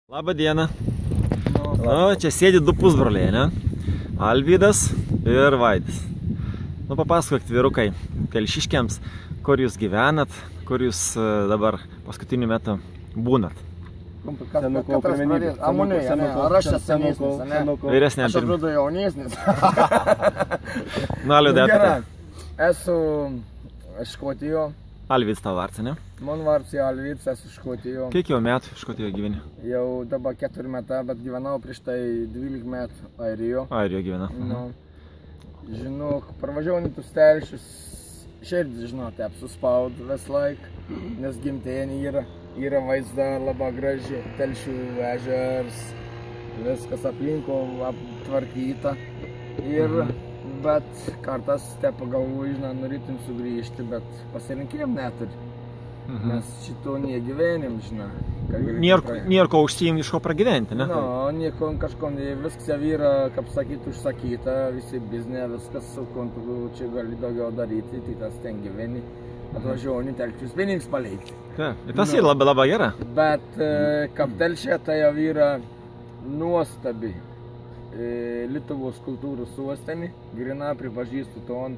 Labą dieną. Čia sėdi du pusbroliai, ne? Alvydas ir Vaidis. Papasakokit, vyrukai, telšiškiams, kur jūs gyvenat, kur jūs dabar paskutiniu metu būnat. Ar aš esu senesnis, ne? Vyresnė. Aš atrodo jaunesnis. Alvydai, apie tai. Esu Škotijoje. Alvydas tavo vardas, ne? Man vardas Alvydas, esu Škotijoje. Kiek jau metų Škotijoje gyveni? Jau dabar 4 metai, bet gyvenau prieš tai 12 metų Airijoje. Airijoje gyvena. Žinok, parvažiavau į tus telšius, širdis, žinot, taip suspaud vis laik, nes gimtėnė yra vaizda labai graži, telšių ežers, viskas aplinko aptvarkyta. Bet kartas taip pagalvoju, žinot, norėtum sugrįžti, bet pasirinkėjom neturi. Mes šito negyvenim, žinot. Nėra ko užsiimti, iš ko pragyventi, ne? Nieko kažko, viskas jau yra, kaip sakyti, užsakyta, visi biznė, viskas su kontu, čia gali daugiau daryti, tai tas ten gyveni, atvažiuoju telšius vieninks paleidži. Tas yra labai gera. Bet kaip telšė, tai jau yra nuostabi Lietuvos kultūros sostinė, grina pripažįstu to,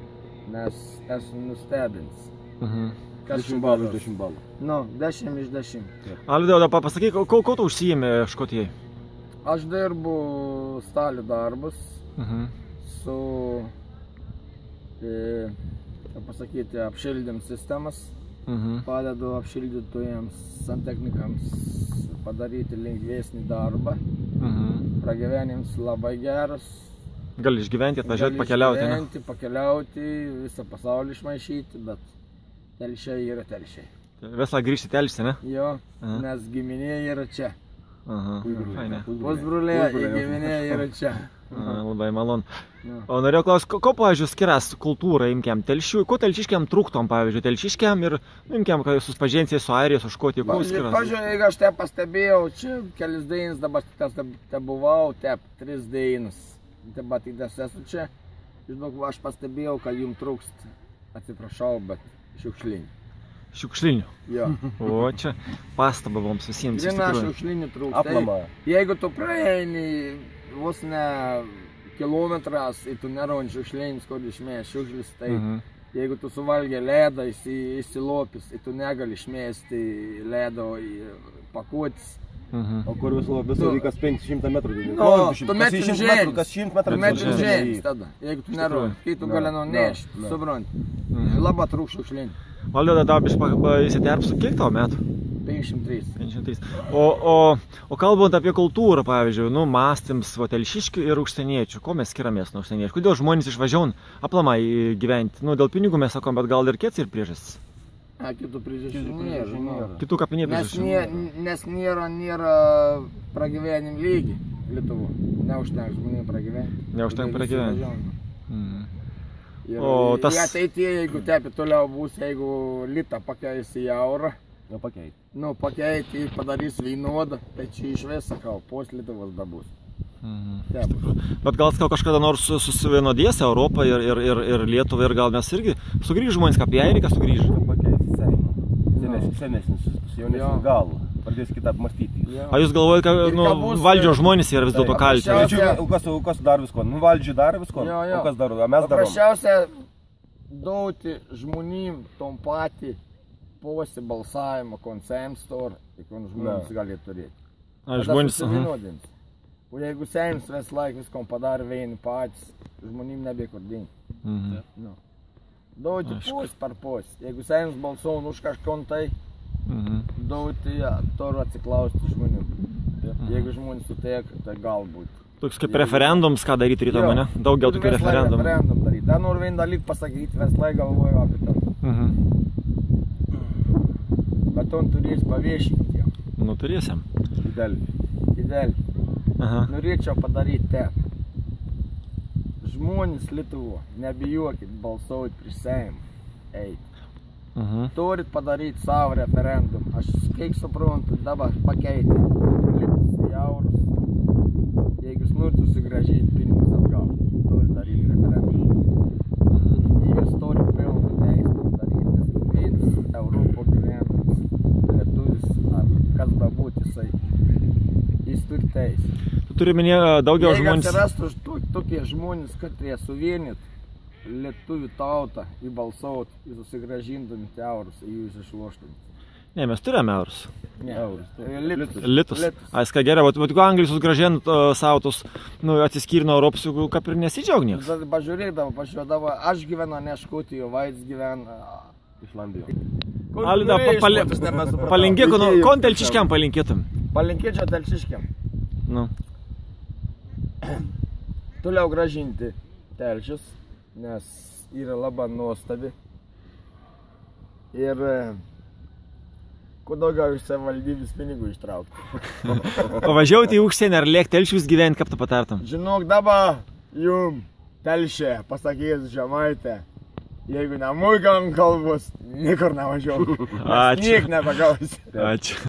nes esu nustebins. 10 balų iš 10 balų. 10 iš 10. Alvydai, pasakyk, ko tu užsiimi Škotijai? Aš dirbu stalių darbus su, kaip pasakyti, apšildim sistemas. Padedu apšildytojams, santechnikams padaryti lengvesnį darbą. Pragyvenimas labai geras. Gali išgyventi, atvažiuoti, pakeliauti, ne? Gali pakeliauti, visą pasaulį išmaišyti, bet telšiai yra telšiai. Visą grįžti telšti, ne? Jo, nes giminė yra čia. Pusbroliai, giminė yra čia. Labai malonu. O norėjau klausti, ko, pavyzdžiui, skirias kultūrą imkiam telšių, ko telšiškiam trūktom, pavyzdžiui, telšiškiam ir imkiam, kai suspažinsiai su Airija, su Škotija, ko skirias? Pavyzdžiui, jeigu aš te pastebėjau, čia kelis dainas, dabar te buvau, 3 dainas. Dabar tik esu čia. Žinok, aš pastebėjau, kad jums trūkst, atsiprašau, bet šiukšlinių. Šiukšlinių? Jo. O, čia pastaba mums visiems. Žinai, šiukšlinių trūkst. Jeigu tu praeini vos ne kilometras ir tu nerauji šiukšlinius, kur išmės šiukšlis, tai jeigu tu suvalgė ledą, įsilopis, ir tu negali išmėsti ledo į pakuotis. O kur visą laikas 500 metrų? Tu metri žemės. Kas 100 metrų? Tu metri žemės tada, jeigu tu nerauji. Kai tu gali nunešti, supranti. Labai trūks šiukšlinių. Alvydai, dabar įsiterpsiu, kiek tavo metų? 503. O kalbant apie kultūrą, pavyzdžiui, mąstyms telšiškių ir užsieniečių, ko mes skiriamės nuo užsieniečių? Kodėl žmonės išvažiauna aplamai gyventi? Dėl pinigų mes sakom, bet gal ir kiek ir priežastis? Kitų priežasčių nėra. Kitų kapinė priežasčių? Nes nėra pragyvenim lygi Lietuvo. Neužtenka žmonėm pragyventi. Neužtenka pragyventi. Ir ateityje, jeigu tepi toliau bus, jeigu litą pakeisi į eurą, pakeiti ir padarys vienodą, tai čia išvis, sakau, pos Lietuvos bebus. Bet gal kažkada nors susivienodės Europą ir Lietuvą ir gal mes irgi sugrįž žmonės, kaip į Airiją sugrįž? Senesnis, jaunesnis galų, pradės kitą apmastyti. A jūs galvojate, kad valdžio žmonės yra vis dėlto kalti? O kas dar visko? Valdžio dar visko? O kas daro? O mes darom? Paprasčiausia duoti žmonėm tom patį posi balsavimo konsensus, kiekvienas žmonės gali turėti. Žmonės, O jeigu seims vis laik viskom padarė vieni patys, žmonėm nebekur dingi. Duoti pos par pos. Jeigu seims balsuoja už kažkon tai, duoti turiu atsiklausti žmonių. Jeigu žmonės sutieka, tai galbūt. Toks kaip referendums, ką daryti rytą, ne? Daugiau tokių referendumų. Referendum daryti. Dar noriu vieną dalyką pasakyti, vis laik galvoju apie tai. Bet to turės paviešinti jau. Turėsim. Idealiai. Norėčiau padaryti taip. Žmonės Lietuvo, nebijokit balsuoti prieš Seimą eiti. Turit padaryti savo referendumą. Aš kiek suprantu, dabar pakeiti litus į eurus. Jeigu jūs norite susigrąžinti pinigus atgal, turit daryti referendumą. Jūs turit pilną teisę daryti, nes kiekvienas Europo gyvenantis lietuvis ar kas bebūtų jisai turi teisę. Tu turi minėti daugiau žmonės. Jeigu atsirastų tokie žmonės, kad jie suvienyt lietuvių tautą, įbalsauti, į susigražindami eurus, į jų išloštumį. Ne, mes turime eurus. Ne, eurus. Litus. Ais, ką gerai, bet jeigu Anglijai susigražint savo tus, atsiskyrė nuo Europos, kaip ir nesidžiaug nieks. Pažiūrėdavo, pažiūrėdavo, aš gyvenu ne Škotijoje, Vaids gyvena Islandijoje. Alida, palinkėk, ko telšiškiam palinkėtum? Palinkėčiau telšiškiam. Nu. Toliau gražinti telšius, nes yra labai nuostabi. Ir kuo daugiau iš savivaldybės pinigų ištraukti. Pavažiuoti į užsienį ar lėkti telšius gyventi, kaip tu patartum? Žinok, dabar jum telšė pasakys Žemaitė. Jeigu nemuikam kalbos, niekur nevažiuoju. Ačiū. Niek nepagausi. Ačiū.